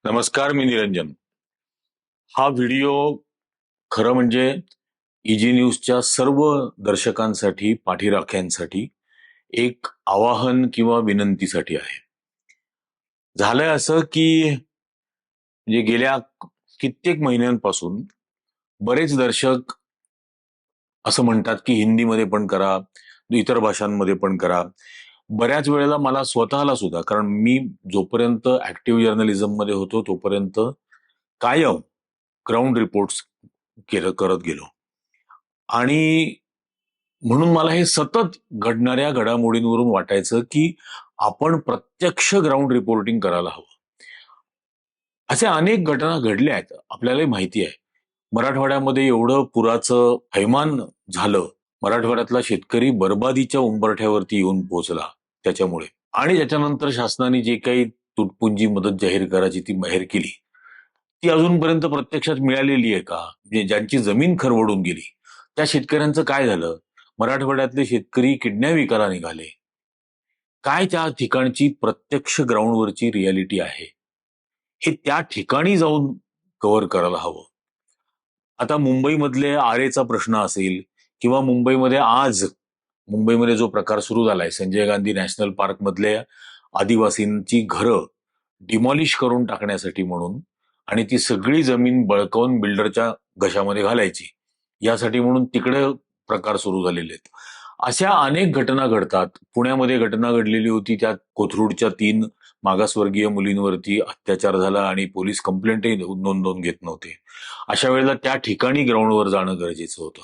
नमस्कार, मी निरंजन. हा व्हिडिओ खरं म्हणजे ईजी न्यूजच्या सर्व दर्शकांसाठी, पाठीराख्यांसाठी एक आवाहन किंवा विनंतीसाठी आहे. झालंय असं की म्हणजे गेल्या कित्येक महिन्यांपासून बरेच दर्शक असं म्हणतात की हिंदीमध्ये पण करा, इतर भाषांमध्ये पण करा. बऱ्याच वेळेला मला स्वतःला सुद्धा, कारण मी जोपर्यंत ऍक्टिव्ह जर्नलिझम मध्ये होतो तोपर्यंत कायम ग्राउंड रिपोर्ट्स करत गेलो. आणि म्हणून मला हे सतत घडणाऱ्या घडामोडींवरून वाटायचं की आपण प्रत्यक्ष ग्राउंड रिपोर्टिंग करायला हवं. अशा अनेक घटना घडल्या आहेत, आपल्यालाही माहिती आहे. मराठवाड्यामध्ये एवढं पुराचं थैमान झालं, मराठवाड्यातला शेतकरी बरबादीच्या उंबरठ्यावरती येऊन पोहोचला त्याच्यामुळे. आणि त्याच्यानंतर शासनाने जे काही तुटपुंजी मदत जाहीर करायची ती जाहीर केली, ती अजूनपर्यंत प्रत्यक्षात मिळालेली आहे का? म्हणजे ज्यांची जमीन खरवडून गेली त्या शेतकऱ्यांचं काय झालं? मराठवाड्यातले शेतकरी किडण्या विकायला निघाले. काय त्या ठिकाणची प्रत्यक्ष ग्राउंडवरची रियालिटी आहे, हे त्या ठिकाणी जाऊन कव्हर करायला हवं. आता मुंबईमधले आरेचा प्रश्न असेल किंवा मुंबईमध्ये जो प्रकार सुरू झालाय, संजय गांधी नॅशनल पार्क मधले आदिवासींची घरं डिमॉलिश करून टाकण्यासाठी म्हणून आणि ती सगळी जमीन बळकावून बिल्डरच्या घशामध्ये घालायची, यासाठी म्हणून तिकडे प्रकार सुरू झालेले आहेत. अशा अनेक घटना घडतात. पुण्यामध्ये घटना घडलेली होती, त्यात कोथरूडच्या 3 मागासवर्गीय मुलींवरती अत्याचार झाला आणि पोलीस कंप्लेंटही नोंदवून घेत नव्हते. अशा वेळेला त्या ठिकाणी ग्राउंडवर जाणं गरजेचं होतं.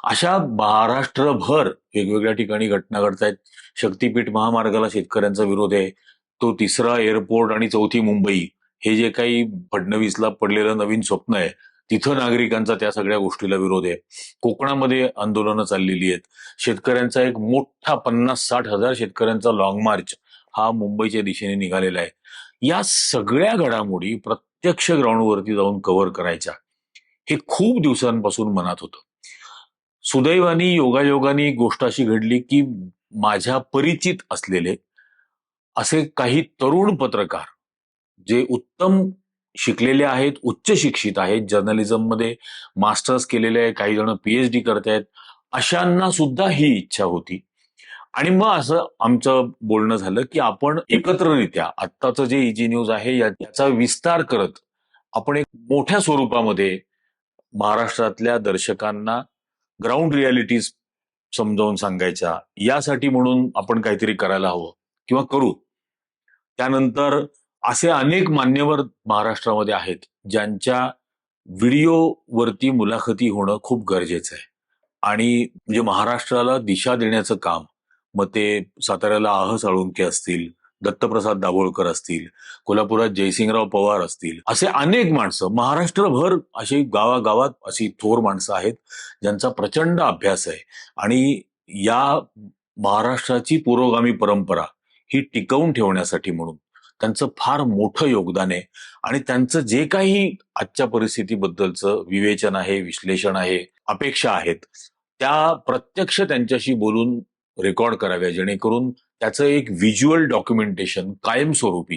अशा महाराष्ट्रभर वेगवेगळ्या ठिकाणी घटना घडतायत. शक्तीपीठ महामार्गाला शेतकऱ्यांचा विरोध आहे. तो तिसरा एअरपोर्ट आणि चौथी मुंबई, हे जे काही फडणवीसला पडलेलं नवीन स्वप्न आहे, तिथं नागरिकांचा त्या सगळ्या गोष्टीला विरोध आहे. कोकणामध्ये आंदोलनं चाललेली आहेत. शेतकऱ्यांचा एक मोठा 50-60 हजार शेतकऱ्यांचा लॉंग मार्च हा मुंबईच्या दिशेने निघालेला आहे. या सगळ्या घडामोडी प्रत्यक्ष ग्राउंडवरती जाऊन कव्हर करायच्या, हे खूप दिवसांपासून मनात होतं. सुदैवाने योगायोगाने एक गोष्ट अशी घडली की माझ्या परिचित असलेले असे काही तरुण पत्रकार, जे उत्तम शिकलेले आहेत, उच्च शिक्षित आहेत, जर्नलिझममध्ये मास्टर्स केलेले आहे, काही जण पीएचडी करतायत, अशांना सुद्धा ही इच्छा होती. आणि मग असं आमचं बोलणं झालं की आपण एकत्ररित्या आत्ताचं जे ईजी न्यूज आहे याचा विस्तार करत आपण एक मोठ्या स्वरूपामध्ये महाराष्ट्रातल्या दर्शकांना ग्राउंड रियालिटीज समजावून सांगायच्या, यासाठी म्हणून आपण काहीतरी करायला हवं किंवा करू. त्यानंतर असे अनेक मान्यवर महाराष्ट्रामध्ये आहेत ज्यांच्या व्हिडिओवरती मुलाखती होणं खूप गरजेचं आहे. आणि म्हणजे महाराष्ट्राला दिशा देण्याचं काम, मग ते साताऱ्याला आह साळुंके असतील, दत्तप्रसाद दाभोळकर असतील, कोल्हापुरात जयसिंगराव पवार असतील, असे अनेक माणसं महाराष्ट्रभर अशी गावागावात अशी थोर माणसं आहेत ज्यांचा प्रचंड अभ्यास आहे. आणि या महाराष्ट्राची पुरोगामी परंपरा ही टिकवून ठेवण्यासाठी म्हणून त्यांचं फार मोठं योगदान आहे. आणि त्यांचं जे काही आजच्या परिस्थितीबद्दलचं विवेचन आहे, विश्लेषण आहे, अपेक्षा आहेत, त्या प्रत्यक्ष त्यांच्याशी बोलून रेकॉर्ड कराव्या, जेणेकरून त्याचं एक व्हिज्युअल डॉक्युमेंटेशन कायमस्वरूपी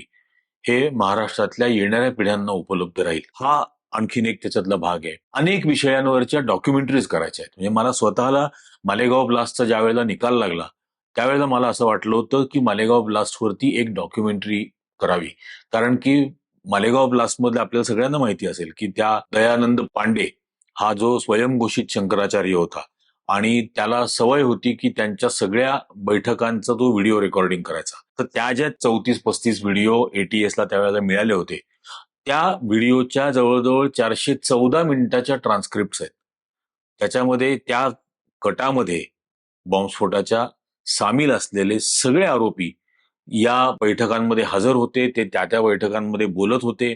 हे महाराष्ट्रातल्या येणाऱ्या पिढ्यांना उपलब्ध राहील. हा आणखीन एक त्याच्यातला भाग आहे. अनेक विषयांवरच्या डॉक्युमेंटरीज करायच्या आहेत. म्हणजे मला स्वतःला मालेगाव ब्लास्टचा ज्या वेळेला निकाल लागला त्यावेळेला मला असं वाटलं होतं की मालेगाव ब्लास्टवरती एक डॉक्युमेंटरी करावी. कारण की मालेगाव ब्लास्टमधले आपल्याला सगळ्यांना माहिती असेल की त्या दयानंद पांडे हा जो स्वयंघोषित शंकराचार्य होता आणि त्याला सवय होती की त्यांच्या सगळ्या बैठकांचा तो व्हिडिओ रेकॉर्डिंग करायचा. तर त्या ज्या 34-35 व्हिडिओ एटीएसला त्यावेळेला मिळाले होते, त्या व्हिडिओच्या जवळजवळ 414 मिनिटाच्या ट्रान्स्क्रिप्ट्स आहेत. त्याच्यामध्ये त्या कटामध्ये बॉम्बस्फोटाच्या सामील असलेले सगळे आरोपी या बैठकांमध्ये हजर होते. ते त्या बैठकांमध्ये बोलत होते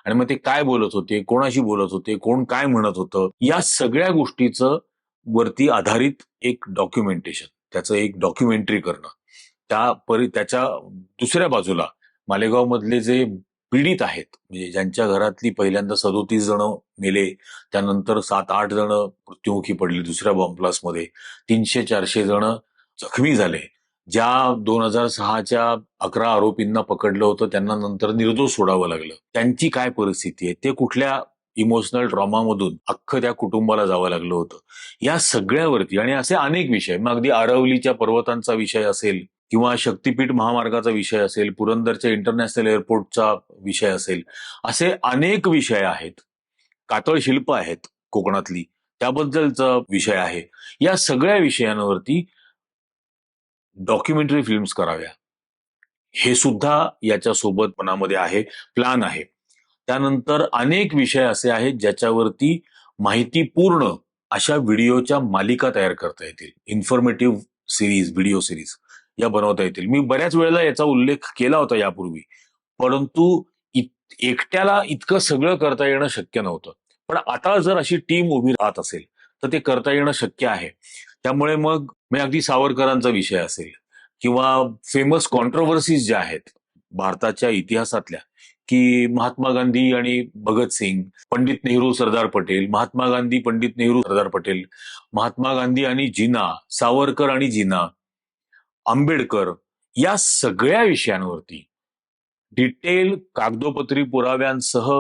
आणि मग ते काय बोलत होते, कोणाशी बोलत होते, कोण काय म्हणत होतं, या सगळ्या गोष्टीचं वरती आधारित एक डॉक्युमेंटेशन, त्याचं एक डॉक्युमेंटरी करणं. त्याच्या दुसऱ्या बाजूला मालेगाव मधले जे पीडित आहेत, म्हणजे ज्यांच्या घरातली पहिल्यांदा 37 जण मेले, त्यानंतर 7-8 जण मृत्युमुखी पडले दुसऱ्या बॉम्ब ब्लास्टमध्ये, 300-400 जण जखमी झाले, ज्या 2006च्या 11 आरोपींना पकडलं होतं त्यांना नंतर निर्दोष सोडावं लागलं, त्यांची काय परिस्थिती आहे, ते कुठल्या इमोशनल ट्रॉमामधून अख्खं त्या कुटुंबाला जावं लागलं होतं, या सगळ्यावरती आणि असे अनेक विषय, मग अगदी आरवलीच्या पर्वतांचा विषय असेल किंवा शक्तीपीठ महामार्गाचा विषय असेल, पुरंदरच्या इंटरनॅशनल एअरपोर्टचा विषय असेल, असे अनेक विषय आहेत. कातळ शिल्प आहेत कोकणातली, त्याबद्दलचा विषय आहे. या सगळ्या विषयांवरती डॉक्युमेंटरी फिल्म्स कराव्या, हे सुद्धा याच्यासोबत मनामध्ये आहे, प्लॅन आहे. त्यानंतर अनेक विषय असे आहेत ज्याच्यावरती माहितीपूर्ण अशा व्हिडिओच्या मालिका तयार करता येतील, इन्फॉर्मेटिव्ह सिरीज, व्हिडिओ सिरीज या बनवता येतील. मी बऱ्याच वेळेला याचा उल्लेख केला होता यापूर्वी, परंतु एकट्याला इतकं सगळं करता येणं शक्य नव्हतं. पण आता जर अशी टीम उभी राहत असेल तर ते करता येणं शक्य आहे. त्यामुळे मग मी अगदी सावरकरांचा विषय असेल किंवा फेमस कॉन्ट्रोव्हर्सीज ज्या आहेत भारताच्या इतिहासातल्या, की महात्मा गांधी आणि भगतसिंग, पंडित नेहरू सरदार पटेल, महात्मा गांधी पंडित नेहरू सरदार पटेल, महात्मा गांधी आणि जिना, सावरकर आणि जिना, आंबेडकर, या सगळ्या विषयांवरती डिटेल कागदोपत्री पुराव्यांसह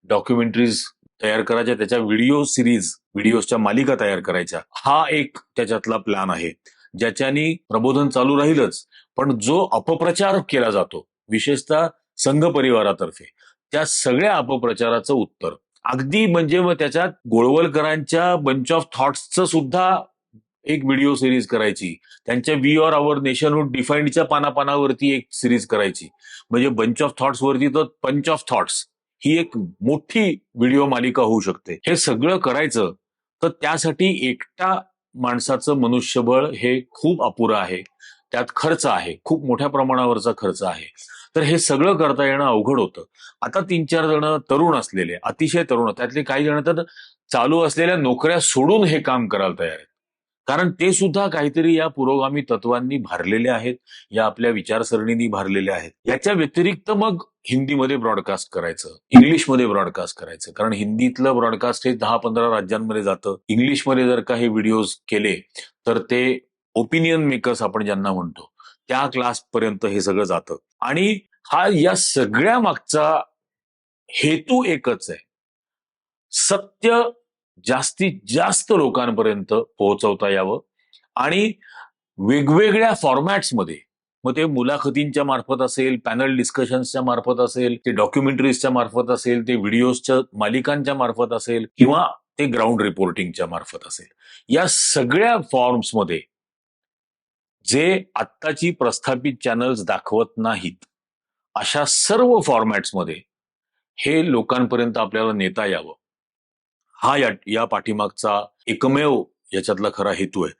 डॉक्युमेंटरीज तयार करायच्या, त्याच्या व्हिडिओ सिरीज, व्हिडिओच्या मालिका तयार करायच्या, हा एक त्याच्यातला प्लॅन आहे. ज्याच्यानी प्रबोधन चालू राहीलच, पण जो अपप्रचार केला जातो विशेषतः संघ परिवारातर्फे, त्या सगळ्या अपप्रचाराचं उत्तर अगदी म्हणजे मग त्याच्यात गोळवलकरांच्या बंच ऑफ थॉट्सचं सुद्धा एक व्हिडिओ सिरीज करायची, त्यांच्या वी ऑर आवर नेशनहुड डिफाईंडच्या पानापानावरती एक सिरीज करायची, म्हणजे बंच ऑफ थॉट्स वरती तर पंच ऑफ थॉट्स ही एक मोठी व्हिडिओ मालिका होऊ शकते. हे सगळं करायचं तर त्यासाठी एकटा माणसाचं मनुष्यबळ हे खूप अपुरं आहे, त्यात खर्च आहे, खूप मोठ्या प्रमाणावरचा खर्च आहे. तर हे सगळं करता येणं अवघड होतं. आता 3-4 जण तरुण असलेले, अतिशय तरुण, त्यातले काही जण तर चालू असलेल्या नोकऱ्या सोडून हे काम करायला तयार आहेत, कारण ते सुद्धा काहीतरी या पुरोगामी तत्वांनी भारलेले आहेत, या आपल्या विचारसरणींनी भारलेले आहेत. याच्या व्यतिरिक्त मग हिंदीमध्ये ब्रॉडकास्ट करायचं, इंग्लिशमध्ये ब्रॉडकास्ट करायचं, कारण हिंदीतलं ब्रॉडकास्ट हे 10-15 राज्यांमध्ये जातं. इंग्लिशमध्ये जर का हे व्हिडिओज केले तर ते ओपिनियन मेकर्स आपण ज्यांना म्हणतो त्या क्लासपर्यंत हे सगळं जातं. आणि हा या सगळ्या मागचा हेतू एकच आहे, सत्य जास्तीत जास्त लोकांपर्यंत पोहोचवता यावं आणि वेगवेगळ्या फॉर्मॅट्समध्ये, मग ते मुलाखतींच्या मार्फत असेल, पॅनल डिस्कशन्सच्या मार्फत असेल, ते डॉक्युमेंटरीजच्या मार्फत असेल, ते व्हिडिओजच्या मालिकांच्या मार्फत असेल किंवा ते ग्राउंड रिपोर्टिंगच्या मार्फत असेल, या सगळ्या फॉर्म्समध्ये जे आत्ताची प्रस्थापित चॅनल्स दाखवत नाहीत अशा सर्व फॉर्मॅट्समध्ये हे लोकांपर्यंत आपल्याला नेता यावं, हा या पाठीमागचा एकमेव याच्यातला खरा हेतू आहे.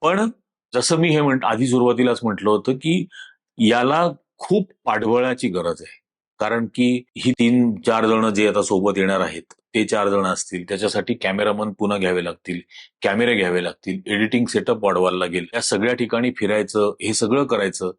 पण जसं मी हे आधी सुरुवातीलाच म्हटलं होतं की याला खूप पाठबळाची गरज आहे, कारण की ही 3-4 जण जे आता सोबत येणार आहेत ते 4 जण असतील, त्याच्यासाठी कॅमेरामन पुन्हा घ्यावे लागतील, कॅमेरे घ्यावे लागतील, एडिटिंग सेटअप वाढवायला लागेल, या सगळ्या ठिकाणी फिरायचं, हे सगळं करायचं,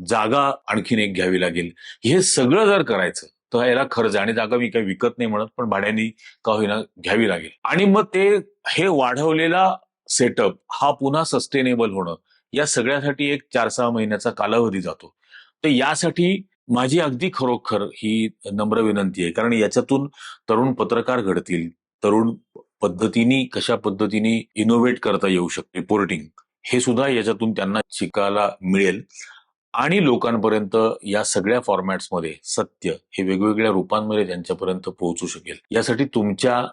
जागा आणखीन एक घ्यावी लागेल. हे सगळं जर करायचं तर याला खर्च, आणि जागा मी काही विकत नाही म्हणत, पण भाड्याने का होईना घ्यावी लागेल. आणि मग ते हे वाढवलेला सेटअप हा पुन्हा सस्टेनेबल होणं, या सगळ्यासाठी एक 4-6 महिन्याचा कालावधी जातो. तर यासाठी माझी अगदी खरोखर ही नम्र विनंती आहे, कारण याच्यातून तरुण पत्रकार घडतील, तरुण पद्धतीने कशा पद्धतीने इनोव्हेट करता येऊ शकते रिपोर्टिंग, हे सुद्धा याच्यातून त्यांना शिकायला मिळेल आणि लोकांपर्यंत या सगळ्या फॉर्मॅट्समध्ये सत्य हे वेगवेगळ्या रूपांमध्ये त्यांच्यापर्यंत पोहोचू शकेल. यासाठी तुमच्या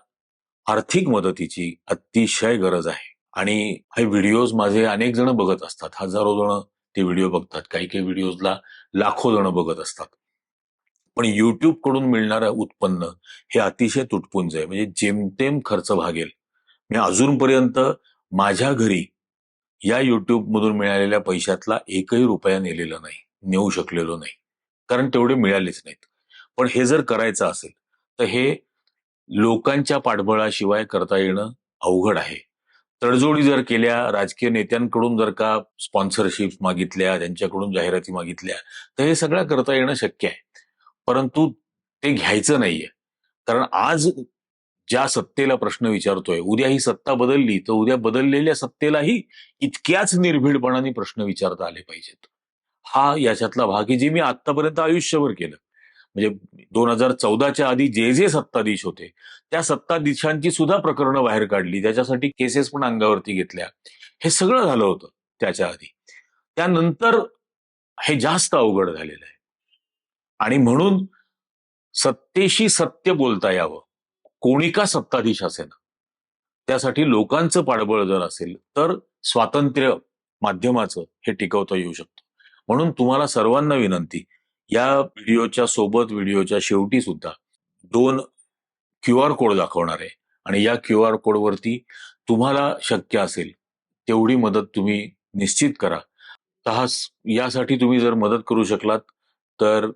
आर्थिक मदतीची अतिशय गरज आहे. आणि हे व्हिडिओज माझे अनेक जण बघत असतात, हजारो जण ते व्हिडिओ बघतात, काही काही व्हिडिओजला लाखो जण बघत असतात. पण युट्यूब कडून मिळणारं उत्पन्न हे अतिशय तुटपुंज आहे, म्हणजे जेमतेम खर्च भागेल. मी अजूनपर्यंत माझ्या घरी या युट्यूब मधून मिळालेल्या पैशातला एकही रुपया नेलेला नाही, नेऊ शकलेलो नाही, कारण तेवढे मिळालेच नाहीत. पण हे जर करायचं असेल तर हे लोकांच्या पाठबळाशिवाय करता येणं अवघड आहे. तडजोडी जर केल्या, राजकीय नेत्यांकडून जर का स्पॉन्सरशिप मागितल्या, त्यांच्याकडून जाहिराती मागितल्या, तर हे सगळं करता येणं शक्य आहे, परंतु ते घ्यायचं नाहीये. कारण आज ज्या सत्तेला प्रश्न विचारतोय, उद्या ही सत्ता बदलली तर उद्या बदललेल्या सत्तेलाही इतक्याच निर्भीडपणाने प्रश्न विचारता आले पाहिजेत. हा याच्यातला भाग आहे, जे मी आतापर्यंत आयुष्यभर केलं. म्हणजे 2014च्या आधी जे जे सत्ताधीश होते, त्या सत्ताधीशांची सुद्धा प्रकरणं बाहेर काढली, त्याच्यासाठी केसेस पण अंगावरती घेतल्या. हे सगळं झालं होतं त्याच्या आधी. त्यानंतर हे जास्त अवघड झालेलं आहे. आणि म्हणून सत्तेशी सत्य बोलता यावं, कोणी का सत्ताधीश असेना, त्यासाठी लोकांचं पाठबळ जर असेल तर स्वातंत्र्य माध्यमाचं हे टिकवता येऊ शकतं. म्हणून तुम्हाला सर्वांना विनंती, या व्हिडिओच्या सोबत व्हिडिओच्या शेवटी सुद्धा 2 QR कोड दाखवणार आहे आणि या QR कोडवरती तुम्हाला शक्य असेल तेवढी मदत तुम्ही निश्चित करा. यासाठी तुम्ही जर मदत करू शकलात तर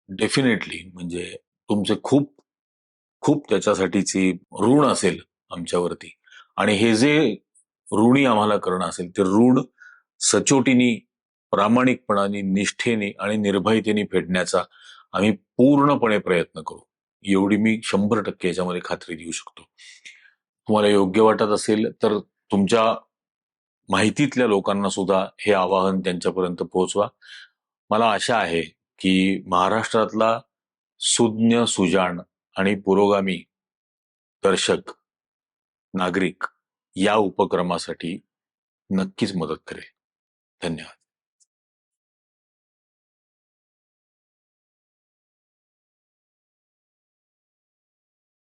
डेफिनेटली म्हणजे तुमचे खूप खूप त्याच्यासाठीची ऋण असेल आमच्यावरती. आणि हे जे ऋणी आम्हाला करणं असेल ते ऋण सचोटीने, प्रामाणिकपणाने, निष्ठेने आणि निर्भयतेने फेडण्याचा आम्ही पूर्णपणे प्रयत्न करू, एवढी मी 100% याच्यामध्ये खात्री देऊ शकतो. तुम्हाला योग्य वाटत असेल तर तुमच्या माहितीतल्या लोकांना सुद्धा हे आवाहन त्यांच्यापर्यंत पोहोचवा. मला आशा आहे की महाराष्ट्रातला सुज्ञ, सुजाण आणि पुरोगामी दर्शक नागरिक या उपक्रमासाठी नक्कीच मदत करेल. धन्यवाद.